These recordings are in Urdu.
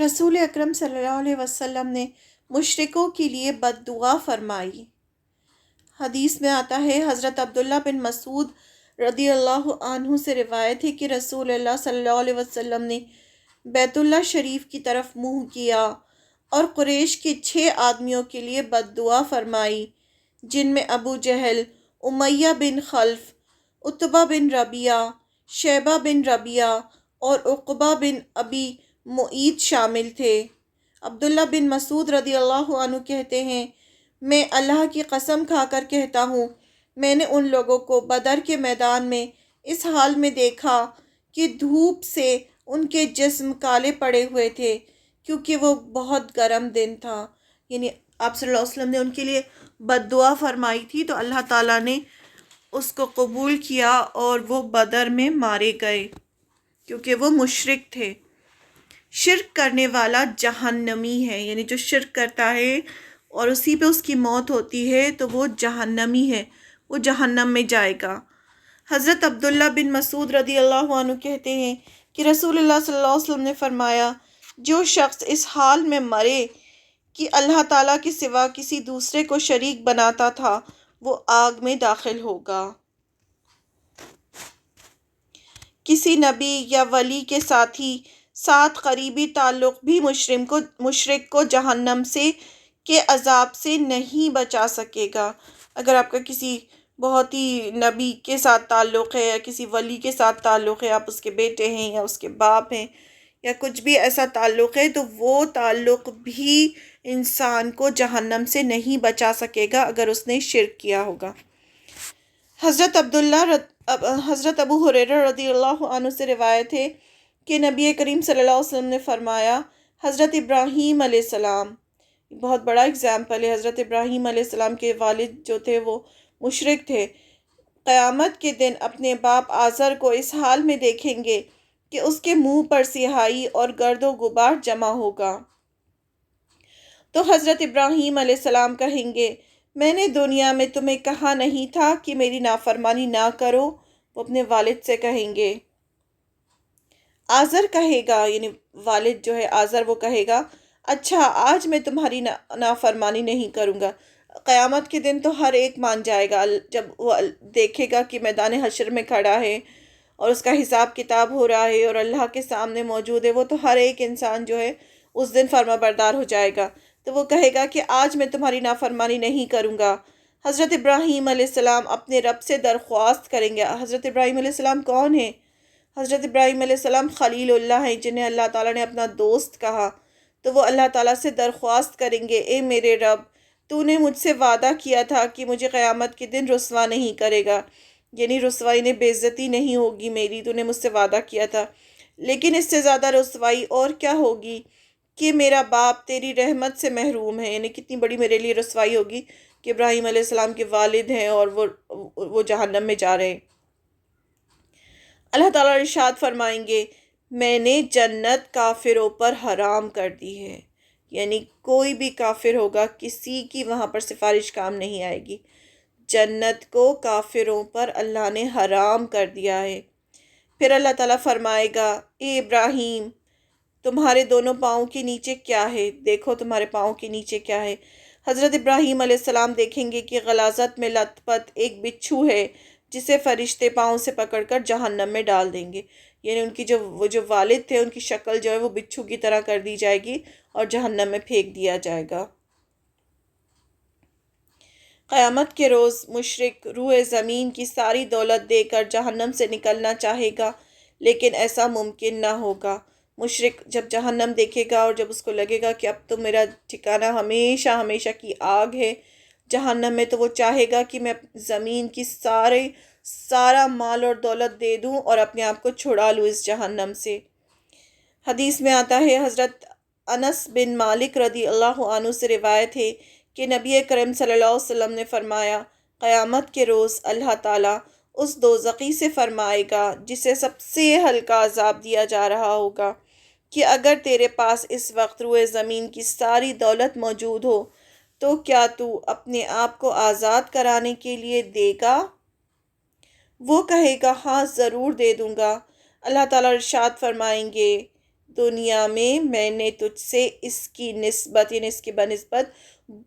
رسول اکرم صلی اللہ علیہ وسلم نے مشرکوں کے لیے بد دعا فرمائی۔ حدیث میں آتا ہے، حضرت عبداللہ بن مسعود رضی اللہ عنہ سے روایت ہے کہ رسول اللہ صلی اللہ علیہ وسلم نے بیت اللہ شریف کی طرف منہ کیا اور قریش کے 6 آدمیوں کے لیے بد دعا فرمائی، جن میں ابو جہل، امیہ بن خلف، عتبہ بن ربیعہ، شیبہ بن ربیعہ اور عقبہ بن ابی معیط شامل تھے۔ عبداللہ بن مسعود رضی اللہ عنہ کہتے ہیں، میں اللہ کی قسم کھا کر کہتا ہوں، میں نے ان لوگوں کو بدر کے میدان میں اس حال میں دیکھا کہ دھوپ سے ان کے جسم کالے پڑے ہوئے تھے، کیونکہ وہ بہت گرم دن تھا۔ یعنی آپ صلی اللہ علیہ وسلم نے ان کے لیے بد دعا فرمائی تھی تو اللہ تعالیٰ نے اس کو قبول کیا اور وہ بدر میں مارے گئے کیونکہ وہ مشرک تھے۔ شرک کرنے والا جہنمی ہے، یعنی جو شرک کرتا ہے اور اسی پہ اس کی موت ہوتی ہے تو وہ جہنمی ہے، وہ جہنم میں جائے گا۔ حضرت عبداللہ بن مسعود رضی اللہ عنہ کہتے ہیں کہ رسول اللہ صلی اللہ علیہ وسلم نے فرمایا، جو شخص اس حال میں مرے کہ اللہ تعالیٰ کے سوا کسی دوسرے کو شریک بناتا تھا، وہ آگ میں داخل ہوگا۔ کسی نبی یا ولی کے ساتھ قریبی تعلق بھی مشرک کو جہنم کے عذاب سے نہیں بچا سکے گا۔ اگر آپ کا کسی بہت ہی نبی کے ساتھ تعلق ہے یا کسی ولی کے ساتھ تعلق ہے، آپ اس کے بیٹے ہیں یا اس کے باپ ہیں یا کچھ بھی ایسا تعلق ہے، تو وہ تعلق بھی انسان کو جہنم سے نہیں بچا سکے گا اگر اس نے شرک کیا ہوگا۔ حضرت ابو ہریرہ رضی اللہ عنہ سے روایت ہے کہ نبی کریم صلی اللہ علیہ وسلم نے فرمایا، حضرت ابراہیم علیہ السلام، بہت بڑا اگزامپل ہے، حضرت ابراہیم علیہ السلام کے والد جو تھے وہ مشرک تھے، قیامت کے دن اپنے باپ آزر کو اس حال میں دیکھیں گے کہ اس کے منہ پر سیاہی اور گرد و غبار جمع ہوگا۔ تو حضرت ابراہیم علیہ السلام کہیں گے، میں نے دنیا میں تمہیں کہا نہیں تھا کہ میری نافرمانی نہ کرو؟ وہ اپنے والد سے کہیں گے۔ آزر کہے گا، یعنی والد جو ہے آزر، وہ کہے گا، اچھا آج میں تمہاری نافرمانی نہیں کروں گا۔ قیامت کے دن تو ہر ایک مان جائے گا، جب وہ دیکھے گا کہ میدان حشر میں کھڑا ہے اور اس کا حساب کتاب ہو رہا ہے اور اللہ کے سامنے موجود ہے، وہ تو ہر ایک انسان جو ہے اس دن فرما بردار ہو جائے گا، تو وہ کہے گا کہ آج میں تمہاری نافرمانی نہیں کروں گا۔ حضرت ابراہیم علیہ السلام اپنے رب سے درخواست کریں گے۔ حضرت ابراہیم علیہ السلام کون ہیں؟ حضرت ابراہیم علیہ السلام خلیل اللہ ہیں، جنہیں اللہ تعالیٰ نے اپنا دوست کہا، تو وہ اللہ تعالیٰ سے درخواست کریں گے، اے میرے رب، تو نے مجھ سے وعدہ کیا تھا کہ مجھے قیامت کے دن رسوا نہیں کرے گا، یعنی رسوائی نے بے عزتی نہیں ہوگی میری، تو نے مجھ سے وعدہ کیا تھا، لیکن اس سے زیادہ رسوائی اور کیا ہوگی کہ میرا باپ تیری رحمت سے محروم ہے، یعنی کتنی بڑی میرے لیے رسوائی ہوگی کہ ابراہیم علیہ السلام کے والد ہیں اور وہ جہنم میں جا رہے ہیں۔ اللہ تعالیٰ ارشاد فرمائیں گے، میں نے جنت کافروں پر حرام کر دی ہے، یعنی کوئی بھی کافر ہوگا، کسی کی وہاں پر سفارش کام نہیں آئے گی۔ جنت کو کافروں پر اللہ نے حرام کر دیا ہے۔ پھر اللہ تعالیٰ فرمائے گا، اے ابراہیم، تمہارے دونوں پاؤں کے نیچے کیا ہے؟ دیکھو تمہارے پاؤں کے نیچے کیا ہے۔ حضرت ابراہیم علیہ السلام دیکھیں گے کہ غلاظت میں لت پت ایک بچھو ہے، جسے فرشتے پاؤں سے پکڑ کر جہنم میں ڈال دیں گے، یعنی ان کی وہ جو والد تھے، ان کی شکل جو ہے وہ بچھو کی طرح کر دی جائے گی اور جہنم میں پھینک دیا جائے گا۔ قیامت کے روز مشرک روح زمین کی ساری دولت دے کر جہنم سے نکلنا چاہے گا، لیکن ایسا ممکن نہ ہوگا۔ مشرک جب جہنم دیکھے گا اور جب اس کو لگے گا کہ اب تو میرا ٹھکانہ ہمیشہ ہمیشہ کی آگ ہے جہنم میں، تو وہ چاہے گا کہ میں زمین کی سارا مال اور دولت دے دوں اور اپنے آپ کو چھڑا لوں اس جہنم سے۔ حدیث میں آتا ہے، حضرت انس بن مالک رضی اللہ عنہ سے روایت ہے کہ نبی کریم صلی اللہ علیہ وسلم نے فرمایا، قیامت کے روز اللہ تعالیٰ اس دوزخی سے فرمائے گا جسے سب سے ہلکا عذاب دیا جا رہا ہوگا کہ اگر تیرے پاس اس وقت روئے زمین کی ساری دولت موجود ہو تو کیا تو اپنے آپ کو آزاد کرانے کے لیے دے گا؟ وہ کہے گا، ہاں ضرور دے دوں گا۔ اللہ تعالیٰ ارشاد فرمائیں گے، دنیا میں نے تجھ سے اس کی نسبت یعنی اس کی بنسبت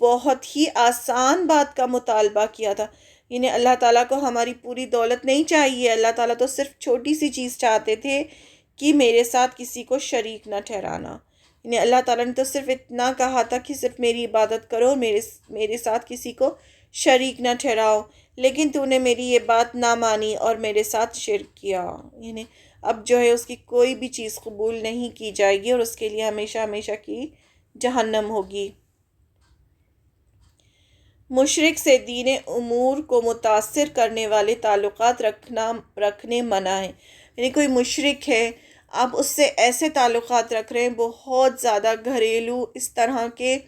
بہت ہی آسان بات کا مطالبہ کیا تھا. یعنی اللہ تعالیٰ کو ہماری پوری دولت نہیں چاہیے، اللہ تعالیٰ تو صرف چھوٹی سی چیز چاہتے تھے کہ میرے ساتھ کسی کو شریک نہ ٹھہرانا. یعنی اللہ تعالیٰ نے تو صرف اتنا کہا تھا کہ صرف میری عبادت کرو، میرے ساتھ کسی کو شریک نہ ٹھہراؤ، لیکن تو نے میری یہ بات نہ مانی اور میرے ساتھ شرک کیا. یعنی اب جو ہے اس کی کوئی بھی چیز قبول نہیں کی جائے گی اور اس کے لیے ہمیشہ ہمیشہ کی جہنم ہوگی. مشرک سے دین امور کو متاثر کرنے والے تعلقات رکھنے منع ہے. یعنی کوئی مشرک ہے، آپ اس سے ایسے تعلقات رکھ رہے ہیں بہت زیادہ گھریلو اس طرح کے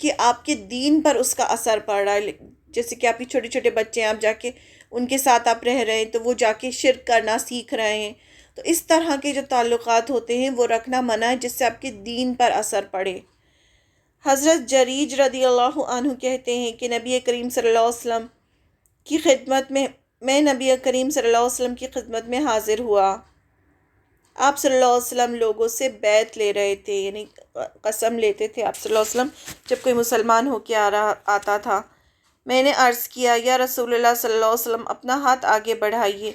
کہ آپ کے دین پر اس کا اثر پڑ رہا ہے. جیسے کہ آپ کے چھوٹے چھوٹے بچے ہیں، آپ جا کے ان کے ساتھ آپ رہ رہے ہیں تو وہ جا کے شرک کرنا سیکھ رہے ہیں. تو اس طرح کے جو تعلقات ہوتے ہیں وہ رکھنا منع ہے جس سے آپ کے دین پر اثر پڑے. حضرت جریج رضی اللہ عنہ کہتے ہیں کہ نبی کریم صلی اللہ علیہ وسلم کی خدمت میں نبی کریم صلی اللہ علیہ وسلم کی خدمت میں حاضر ہوا. آپ صلی اللہ علیہ وسلم لوگوں سے بیعت لے رہے تھے، یعنی قسم لیتے تھے آپ صلی اللہ علیہ وسلم جب کوئی مسلمان ہو کے آتا تھا. میں نے عرض کیا، یا رسول اللہ صلی اللہ علیہ وسلم اپنا ہاتھ آگے بڑھائیے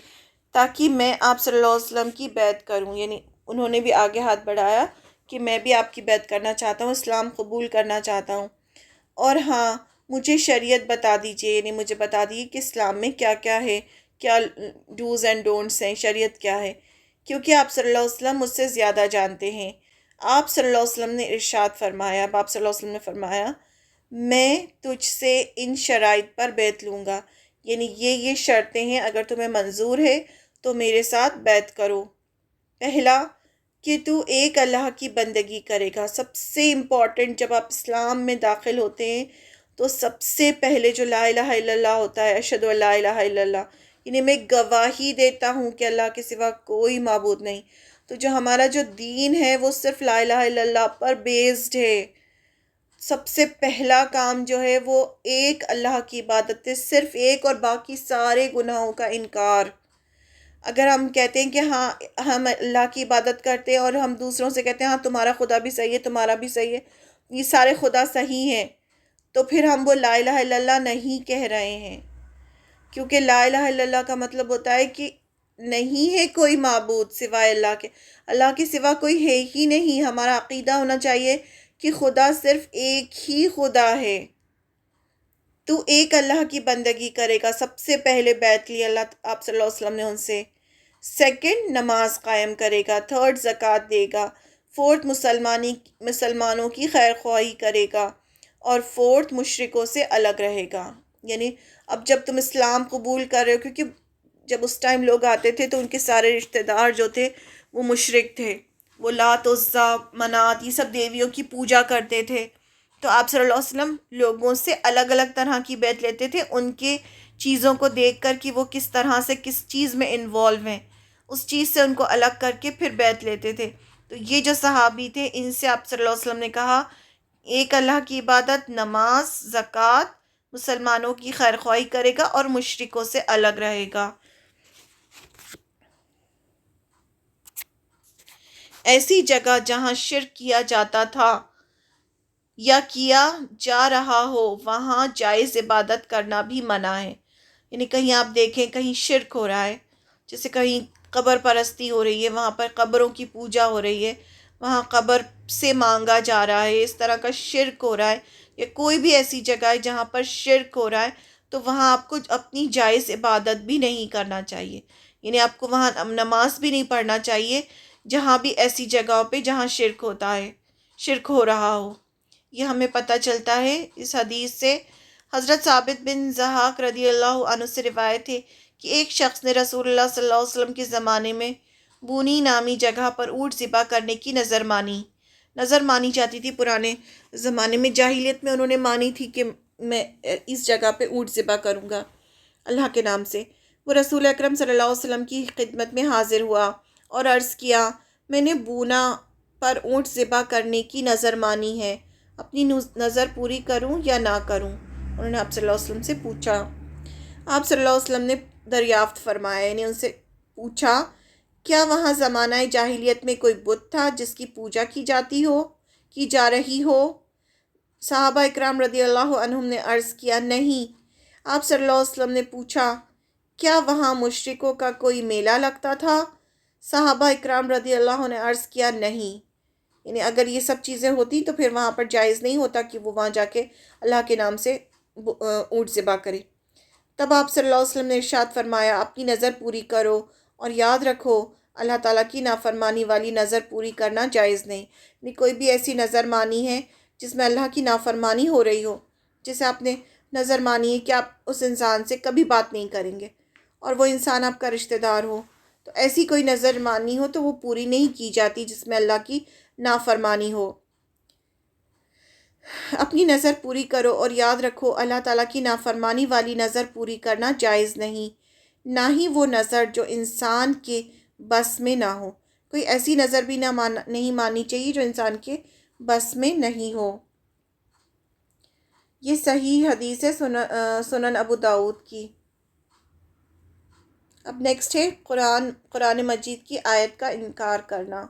تاکہ میں آپ صلی اللہ علیہ وسلم کی بیعت کروں. یعنی انہوں نے بھی آگے ہاتھ بڑھایا کہ میں بھی آپ کی بیعت کرنا چاہتا ہوں، اسلام قبول کرنا چاہتا ہوں. اور ہاں، مجھے شریعت بتا دیجئے، یعنی مجھے بتا دیجئے کہ اسلام میں کیا کیا ہے، کیا ڈوز اینڈ ڈونٹس ہیں، شریعت کیا ہے، کیونکہ آپ صلی اللہ علیہ وسلم مجھ سے زیادہ جانتے ہیں. آپ صلی اللہ علیہ وسلم نے ارشاد فرمایا، آپ صلی اللہ علیہ وسلم نے فرمایا، میں تجھ سے ان شرائط پر بیعت لوں گا. یعنی یہ شرطیں ہیں، اگر تمہیں منظور ہے تو میرے ساتھ بیعت کرو. پہلا کہ تو ایک اللہ کی بندگی کرے گا. سب سے امپورٹنٹ، جب آپ اسلام میں داخل ہوتے ہیں تو سب سے پہلے جو لا الہ الا اللہ ہوتا ہے، اشہد ان لا الہ الا اللہ، یعنی میں گواہی دیتا ہوں کہ اللہ کے سوا کوئی معبود نہیں. تو جو ہمارا جو دین ہے وہ صرف لا الہ الا اللہ پر بیسڈ ہے. سب سے پہلا کام جو ہے وہ ایک اللہ کی عبادت ہے، صرف ایک، اور باقی سارے گناہوں کا انکار. اگر ہم کہتے ہیں کہ ہاں ہم اللہ کی عبادت کرتے ہیں اور ہم دوسروں سے کہتے ہیں ہاں تمہارا خدا بھی صحیح ہے، تمہارا بھی صحیح ہے، یہ سارے خدا صحیح ہیں، تو پھر ہم وہ لا الہ الا اللہ نہیں کہہ رہے ہیں. کیونکہ لا الہ الا اللہ کا مطلب ہوتا ہے کہ نہیں ہے کوئی معبود سوائے اللہ کے، اللہ کے سوا کوئی ہے ہی نہیں. ہمارا عقیدہ ہونا چاہیے کہ خدا صرف ایک ہی خدا ہے. تو ایک اللہ کی بندگی کرے گا. سب سے پہلے بیعت لی اللہ آپ صلی اللہ علیہ وسلم نے ان سے. سیکنڈ، نماز قائم کرے گا. تھرڈ، زکوٰۃ دے گا. فورتھ، مسلمانوں کی خیر خواہی کرے گا. اور فورتھ، مشرکوں سے الگ رہے گا. یعنی اب جب تم اسلام قبول کر رہے ہو، کیونکہ جب اس ٹائم لوگ آتے تھے تو ان کے سارے رشتہ دار جو تھے وہ مشرک تھے، وہ لات، عزیٰ، منات، یہ سب دیویوں کی پوجا کرتے تھے. تو آپ صلی اللہ علیہ وسلم لوگوں سے الگ الگ طرح کی بیعت لیتے تھے، ان کے چیزوں کو دیکھ کر کہ وہ کس طرح سے کس چیز میں انوالو ہیں، اس چیز سے ان کو الگ کر کے پھر بیعت لیتے تھے. تو یہ جو صحابی تھے، ان سے آپ صلی اللہ علیہ وسلم نے کہا ایک اللہ کی عبادت، نماز، زکوٰۃ، مسلمانوں کی خیر خواہی کرے گا اور مشرکوں سے الگ رہے گا. ایسی جگہ جہاں شرک کیا جاتا تھا یا کیا جا رہا ہو وہاں جائز عبادت کرنا بھی منع ہے. یعنی کہیں آپ دیکھیں کہیں شرک ہو رہا ہے، جیسے کہیں قبر پرستی ہو رہی ہے، وہاں پر قبروں کی پوجا ہو رہی ہے، وہاں قبر سے مانگا جا رہا ہے، اس طرح کا شرک ہو رہا ہے، یا کوئی بھی ایسی جگہ ہے جہاں پر شرک ہو رہا ہے، تو وہاں آپ کو اپنی جائز عبادت بھی نہیں کرنا چاہیے. یعنی آپ کو وہاں نماز بھی نہیں پڑھنا چاہیے جہاں بھی ایسی جگہوں پہ جہاں شرک ہوتا ہے، شرک ہو رہا ہو. یہ ہمیں پتہ چلتا ہے اس حدیث سے. حضرت ثابت بن ضحاک رضی اللہ عنہ سے روایت ہے کہ ایک شخص نے رسول اللہ صلی اللہ علیہ وسلم کے زمانے میں بونی نامی جگہ پر اونٹ ذبح کرنے کی نظر مانی جاتی تھی. پرانے زمانے میں، جاہلیت میں انہوں نے مانی تھی کہ میں اس جگہ پہ اونٹ ذبح کروں گا اللہ کے نام سے. وہ رسول اکرم صلی اللہ علیہ وسلم کی خدمت میں حاضر ہوا اور عرض کیا، میں نے بونا پر اونٹ ذبح کرنے کی نظر مانی ہے، اپنی نظر پوری کروں یا نہ کروں؟ انہوں نے آپ صلی اللہ علیہ وسلم سے پوچھا. آپ صلی اللہ علیہ وسلم نے دریافت فرمایا، یعنی ان سے پوچھا کیا وہاں زمانہ جاہلیت میں کوئی بت تھا جس کی پوجا کی جا رہی ہو؟ صحابہ اکرام رضی اللہ عنہم نے عرض کیا، نہیں۔ آپ صلی اللہ علیہ وسلم نے پوچھا، کیا وہاں مشرکوں کا کوئی میلہ لگتا تھا؟ صحابہ اکرام رضی اللہ عنہ نے عرض کیا، نہیں۔ یعنی اگر یہ سب چیزیں ہوتی تو پھر وہاں پر جائز نہیں ہوتا کہ وہ وہاں جا کے اللہ کے نام سے اونٹ ذبح کرے۔ تب آپ صلی اللہ علیہ وسلم نے ارشاد فرمایا، اپنی نظر پوری کرو اور یاد رکھو اللہ تعالیٰ کی نافرمانی والی نظر پوری کرنا جائز نہیں۔ یعنی کوئی بھی ایسی نظر مانی ہے جس میں اللہ کی نافرمانی ہو رہی ہو، جسے آپ نے نظر مانی ہے کہ آپ اس انسان سے کبھی بات نہیں کریں گے اور وہ انسان آپ کا رشتہ دار ہو، تو ایسی کوئی نظر مانی ہو تو وہ پوری نہیں کی جاتی جس میں اللہ کی نافرمانی ہو۔ اپنی نظر پوری کرو اور یاد رکھو اللہ تعالیٰ کی نافرمانی والی نظر پوری کرنا جائز نہیں، نہ ہی وہ نظر جو انسان کے بس میں نہ ہو۔ کوئی ایسی نظر بھی نہیں ماننی چاہیے جو انسان کے بس میں نہیں ہو۔ یہ صحیح حدیث ہے سنن ابو داؤد کی۔ اب نیکسٹ ہے قرآن مجید کی آیت کا انکار کرنا۔